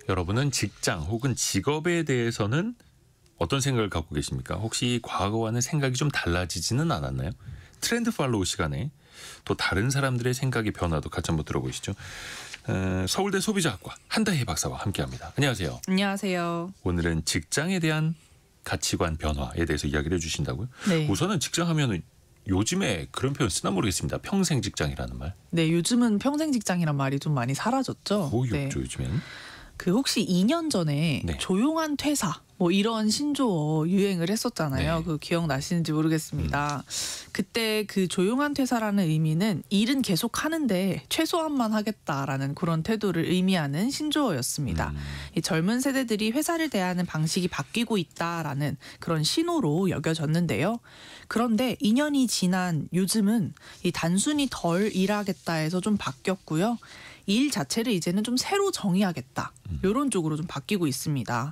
여러분은 직장 혹은 직업에 대해서는 어떤 생각을 갖고 계십니까? 혹시 과거와는 생각이 좀 달라지지는 않았나요? 트렌드 팔로우 시간에 또 다른 사람들의 생각의 변화도 같이 한번 들어보시죠. 서울대 소비자학과 한다혜 박사와 함께합니다. 안녕하세요. 안녕하세요. 오늘은 직장에 대한 가치관 변화에 대해서 이야기를 해주신다고요? 네. 우선은 직장 하면은 요즘에 그런 표현 쓰나 모르겠습니다. 평생 직장이라는 말. 네, 요즘은 평생 직장이란 말이 좀 많이 사라졌죠. 거의 네. 없죠 요즘엔. 그 혹시 2년 전에 네. 조용한 퇴사 뭐 이런 신조어 유행을 했었잖아요. 네. 그 기억나시는지 모르겠습니다. 그때 그 조용한 퇴사라는 의미는 일은 계속 하는데 최소한만 하겠다라는 그런 태도를 의미하는 신조어였습니다. 이 젊은 세대들이 회사를 대하는 방식이 바뀌고 있다라는 그런 신호로 여겨졌는데요. 그런데 2년이 지난 요즘은 이 단순히 덜 일하겠다 해서 좀 바뀌었고요. 일 자체를 이제는 좀 새로 정의하겠다. 이런 쪽으로 좀 바뀌고 있습니다.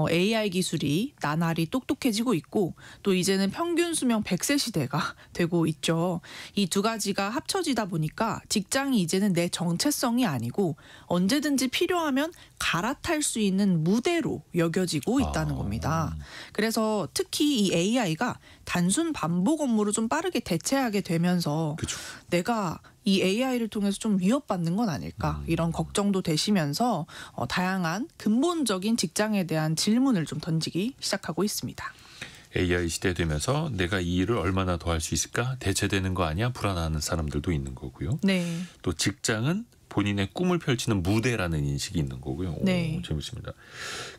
AI 기술이 나날이 똑똑해지고 있고 또 이제는 평균 수명 100세 시대가 되고 있죠. 이 두 가지가 합쳐지다 보니까 직장이 이제는 내 정체성이 아니고 언제든지 필요하면 갈아탈 수 있는 무대로 여겨지고 있다는 겁니다. 그래서 특히 이 AI가 단순 반복 업무를 좀 빠르게 대체하게 되면서 그렇죠. 내가 이 AI를 통해서 좀 위협받는 건 아닐까 이런 걱정도 되시면서 다양한 근본적인 직장에 대한 질문을 좀 던지기 시작하고 있습니다. AI 시대 되면서 내가 이 일을 얼마나 더 할 수 있을까? 대체되는 거 아니야? 불안해하는 사람들도 있는 거고요. 네. 또 직장은 본인의 꿈을 펼치는 무대라는 인식이 있는 거고요. 네. 오, 재밌습니다.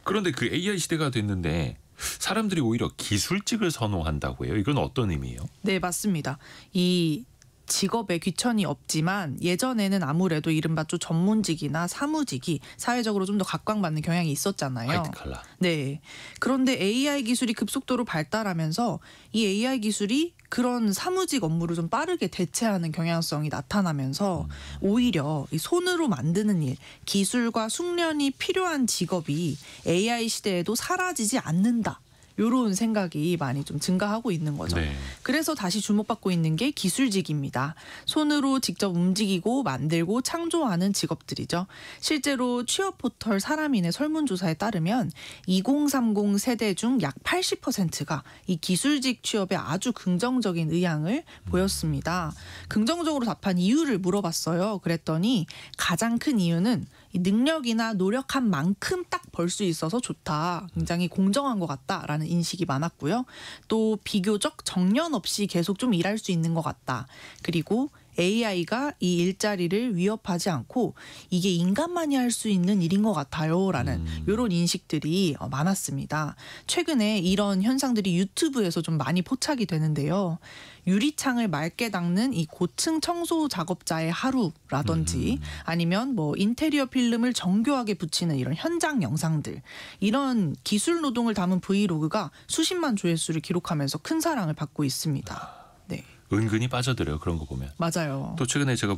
그런데 그 AI 시대가 됐는데 사람들이 오히려 기술직을 선호한다고 해요. 이건 어떤 의미예요? 네, 맞습니다. 이 직업에 귀천이 없지만 예전에는 아무래도 이른바 좀 전문직이나 사무직이 사회적으로 좀 더 각광받는 경향이 있었잖아요. 화이트 칼라. 네. 그런데 AI 기술이 급속도로 발달하면서 이 AI 기술이 그런 사무직 업무를 좀 빠르게 대체하는 경향성이 나타나면서 오히려 이 손으로 만드는 일, 기술과 숙련이 필요한 직업이 AI 시대에도 사라지지 않는다. 이런 생각이 많이 좀 증가하고 있는 거죠. 네. 그래서 다시 주목받고 있는 게 기술직입니다. 손으로 직접 움직이고 만들고 창조하는 직업들이죠. 실제로 취업 포털 사람인의 설문조사에 따르면 2030 세대 중 약 80%가 이 기술직 취업에 아주 긍정적인 의향을 보였습니다. 긍정적으로 답한 이유를 물어봤어요. 그랬더니 가장 큰 이유는 이 능력이나 노력한 만큼 딱 벌 수 있어서 좋다. 굉장히 공정한 것 같다라는 인식이 많았고요. 또 비교적 정년 없이 계속 좀 일할 수 있는 것 같다. 그리고 AI가 이 일자리를 위협하지 않고 이게 인간만이 할 수 있는 일인 것 같아요라는 이런 인식들이 많았습니다. 최근에 이런 현상들이 유튜브에서 좀 많이 포착이 되는데요. 유리창을 맑게 닦는 이 고층 청소 작업자의 하루라든지 아니면 뭐 인테리어 필름을 정교하게 붙이는 이런 현장 영상들, 이런 기술 노동을 담은 브이로그가 수십만 조회수를 기록하면서 큰 사랑을 받고 있습니다. 네. 은근히 빠져들어요. 그런 거 보면. 맞아요. 또 최근에 제가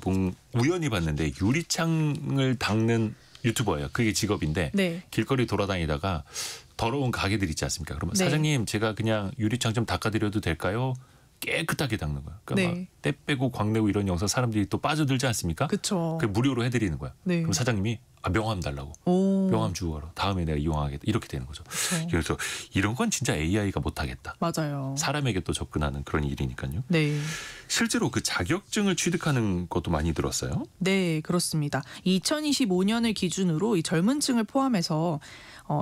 우연히 봤는데 유리창을 닦는 유튜버예요. 그게 직업인데 네. 길거리 돌아다니다가 더러운 가게들 있지 않습니까? 그러면 네. 사장님 제가 그냥 유리창 좀 닦아드려도 될까요? 깨끗하게 닦는 거야. 그러니까 네. 막 때 빼고 광내고 이런 영상 사람들이 또 빠져들지 않습니까? 그렇죠. 그 무료로 해드리는 거야. 네. 그럼 사장님이 명함 달라고. 오. 명함 주고 가라. 다음에 내가 이용하겠다. 이렇게 되는 거죠. 그쵸. 그래서 이런 건 진짜 AI가 못하겠다. 맞아요. 사람에게 또 접근하는 그런 일이니까요. 네. 실제로 그 자격증을 취득하는 것도 많이 들었어요. 네, 그렇습니다. 2025년을 기준으로 이 젊은 층을 포함해서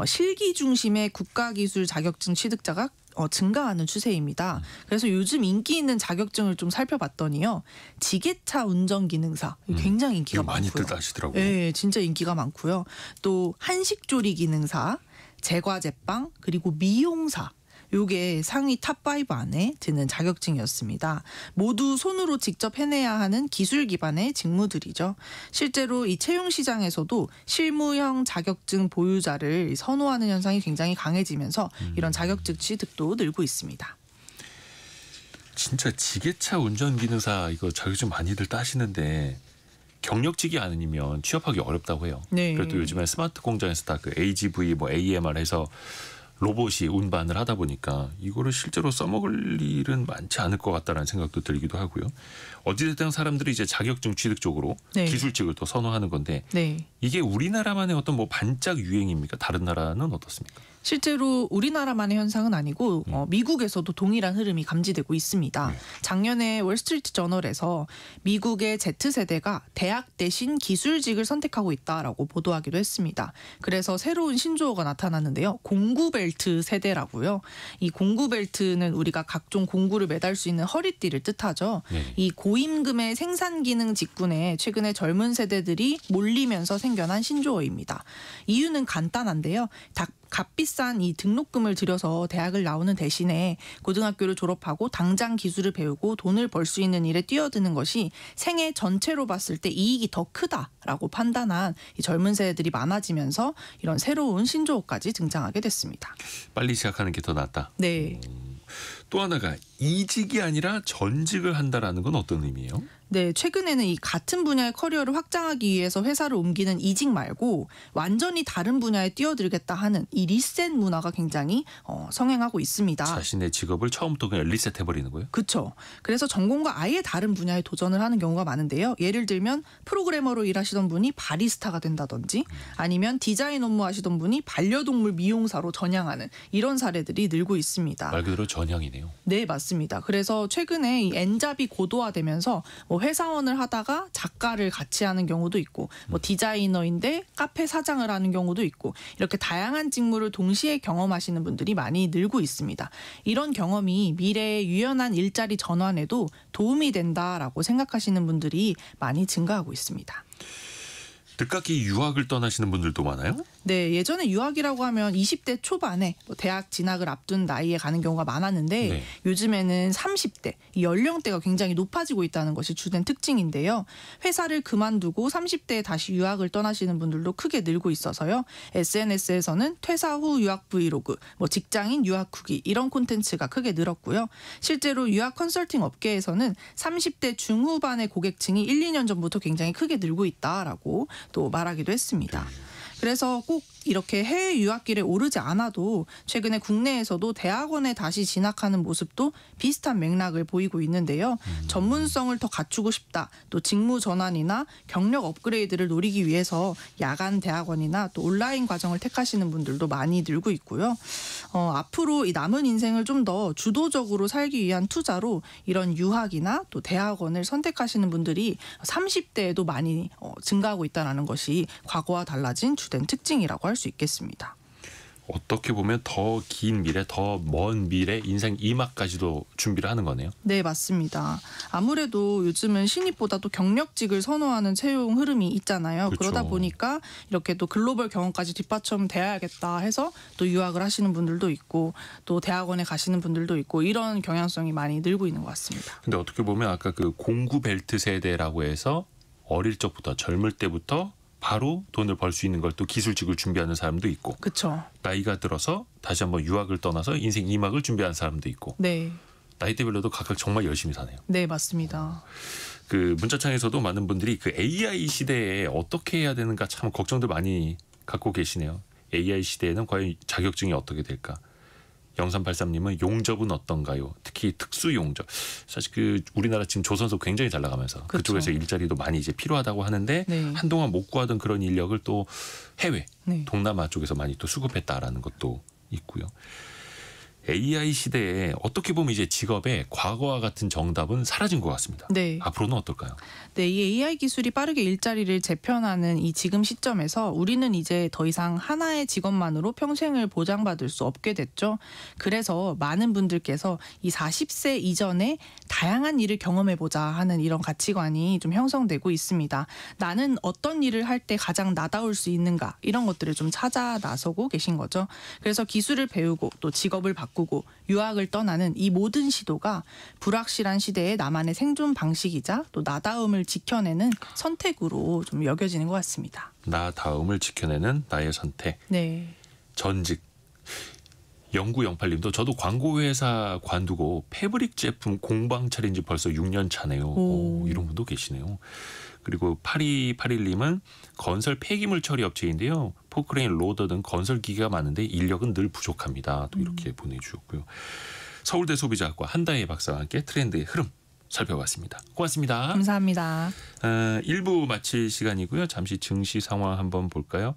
실기 중심의 국가기술 자격증 취득자가 증가하는 추세입니다. 그래서 요즘 인기 있는 자격증을 좀 살펴봤더니요. 지게차 운전기능사 굉장히 인기가 이거 많이들 많고요. 따시더라고요. 네, 진짜 인기가 많고요. 또 한식조리 기능사, 제과제빵, 그리고 미용사. 요게 상위 탑5 안에 드는 자격증이었습니다. 모두 손으로 직접 해내야 하는 기술 기반의 직무들이죠. 실제로 이 채용 시장에서도 실무형 자격증 보유자를 선호하는 현상이 굉장히 강해지면서 이런 자격증 취득도 늘고 있습니다. 진짜 지게차 운전기능사 이거 자격증 많이들 따시는데 경력직이 아니면 취업하기 어렵다고 해요. 네. 그래도 요즘에 스마트 공장에서 다 그 AGV, 뭐 AMR 해서 로봇이 운반을 하다 보니까 이거를 실제로 써먹을 일은 많지 않을 것 같다는 생각도 들기도 하고요. 어찌됐든 사람들이 이제 자격증 취득 쪽으로 네. 기술직을 또 선호하는 건데 네. 이게 우리나라만의 어떤 뭐 반짝 유행입니까? 다른 나라는 어떻습니까? 실제로 우리나라만의 현상은 아니고 미국에서도 동일한 흐름이 감지되고 있습니다. 네. 작년에 월스트리트 저널에서 미국의 Z세대가 대학 대신 기술직을 선택하고 있다라고 보도하기도 했습니다. 그래서 새로운 신조어가 나타났는데요. 공구벨트 세대라고요. 이 공구벨트는 우리가 각종 공구를 매달 수 있는 허리띠를 뜻하죠. 네. 이 고임금의 생산 기능 직군에 최근에 젊은 세대들이 몰리면서 생겨난 신조어입니다. 이유는 간단한데요. 값비싼 이 등록금을 들여서 대학을 나오는 대신에 고등학교를 졸업하고 당장 기술을 배우고 돈을 벌 수 있는 일에 뛰어드는 것이 생애 전체로 봤을 때 이익이 더 크다라고 판단한 이 젊은 세대들이 많아지면서 이런 새로운 신조어까지 등장하게 됐습니다. 빨리 시작하는 게 더 낫다. 네. 또 하나가 이직이 아니라 전직을 한다라는 건 어떤 의미예요? 네, 최근에는 이 같은 분야의 커리어를 확장하기 위해서 회사를 옮기는 이직 말고 완전히 다른 분야에 뛰어들겠다 하는 이 리셋 문화가 굉장히 성행하고 있습니다. 자신의 직업을 처음부터 그냥 리셋해버리는 거예요? 그렇죠. 그래서 전공과 아예 다른 분야에 도전을 하는 경우가 많은데요. 예를 들면 프로그래머로 일하시던 분이 바리스타가 된다든지 아니면 디자인 업무 하시던 분이 반려동물 미용사로 전향하는 이런 사례들이 늘고 있습니다. 말 그대로 전향이네요. 네, 맞습니다. 그래서 최근에 이 N잡이 고도화되면서 회사원을 하다가 작가를 같이 하는 경우도 있고 디자이너인데 카페 사장을 하는 경우도 있고 이렇게 다양한 직무를 동시에 경험하시는 분들이 많이 늘고 있습니다. 이런 경험이 미래의 유연한 일자리 전환에도 도움이 된다라고 생각하시는 분들이 많이 증가하고 있습니다. 뜻밖의 유학을 떠나시는 분들도 많아요? 네, 예전에 유학이라고 하면 20대 초반에 대학 진학을 앞둔 나이에 가는 경우가 많았는데 네. 요즘에는 30대, 이 연령대가 굉장히 높아지고 있다는 것이 주된 특징인데요. 회사를 그만두고 30대에 다시 유학을 떠나시는 분들도 크게 늘고 있어서요. SNS에서는 퇴사 후 유학 브이로그, 직장인 유학 후기 이런 콘텐츠가 크게 늘었고요. 실제로 유학 컨설팅 업계에서는 30대 중후반의 고객층이 1, 2년 전부터 굉장히 크게 늘고 있다라고 또 말하기도 했습니다. 그래서 꼭 이렇게 해외 유학길에 오르지 않아도 최근에 국내에서도 대학원에 다시 진학하는 모습도 비슷한 맥락을 보이고 있는데요. 전문성을 더 갖추고 싶다. 또 직무 전환이나 경력 업그레이드를 노리기 위해서 야간 대학원이나 또 온라인 과정을 택하시는 분들도 많이 늘고 있고요. 앞으로 이 남은 인생을 좀 더 주도적으로 살기 위한 투자로 이런 유학이나 또 대학원을 선택하시는 분들이 30대에도 많이 증가하고 있다는 것이 과거와 달라진 주된 특징이라고 할 수 있겠습니다. 어떻게 보면 더 긴 미래, 더 먼 미래, 인생 2막까지도 준비를 하는 거네요. 네, 맞습니다. 아무래도 요즘은 신입보다도 경력직을 선호하는 채용 흐름이 있잖아요. 그렇죠. 그러다 보니까 이렇게 또 글로벌 경험까지 뒷받침돼야겠다 해서 또 유학을 하시는 분들도 있고 또 대학원에 가시는 분들도 있고 이런 경향성이 많이 늘고 있는 것 같습니다. 근데 어떻게 보면 아까 그 공구 벨트 세대라고 해서 어릴 적부터 젊을 때부터 바로 돈을 벌 수 있는 걸 또 기술직을 준비하는 사람도 있고 그렇죠. 나이가 들어서 다시 한번 유학을 떠나서 인생 2막을 준비하는 사람도 있고 네, 나이대별로도 각각 정말 열심히 사네요. 네, 맞습니다. 그 문자창에서도 많은 분들이 그 AI 시대에 어떻게 해야 되는가 참 걱정들 많이 갖고 계시네요. AI 시대에는 과연 자격증이 어떻게 될까? 0383님은 용접은 어떤가요? 특히 특수 용접. 사실 그 우리나라 지금 조선소 굉장히 잘 나가면서 그렇죠. 그쪽에서 일자리도 많이 이제 필요하다고 하는데 네. 한동안 못 구하던 그런 인력을 또 해외, 네. 동남아 쪽에서 많이 또 수급했다라는 것도 있고요. AI 시대에 어떻게 보면 이제 직업의 과거와 같은 정답은 사라진 것 같습니다. 네. 앞으로는 어떨까요? 네, 이 AI 기술이 빠르게 일자리를 재편하는 이 지금 시점에서 우리는 이제 더 이상 하나의 직업만으로 평생을 보장받을 수 없게 됐죠. 그래서 많은 분들께서 이 40세 이전에 다양한 일을 경험해보자 하는 이런 가치관이 좀 형성되고 있습니다. 나는 어떤 일을 할 때 가장 나다울 수 있는가 이런 것들을 좀 찾아 나서고 계신 거죠. 그래서 기술을 배우고 또 직업을 바꾸고 유학을 떠나는 이 모든 시도가 불확실한 시대에 나만의 생존 방식이자 또 나다움을 지켜내는 선택으로 좀 여겨지는 것 같습니다. 나다움을 지켜내는 나의 선택. 네. 전직. 0908님도 저도 광고회사 관두고 패브릭 제품 공방 차린 지 벌써 6년 차네요. 오, 이런 분도 계시네요. 그리고 8281님은 건설 폐기물 처리 업체인데요. 포크레인, 로더 등 건설 기계가 많은데 인력은 늘 부족합니다. 또 이렇게 보내주셨고요. 서울대 소비자학과 한다혜 박사와 함께 트렌드의 흐름 살펴봤습니다. 고맙습니다. 감사합니다. 1부 마칠 시간이고요. 잠시 증시 상황 한번 볼까요?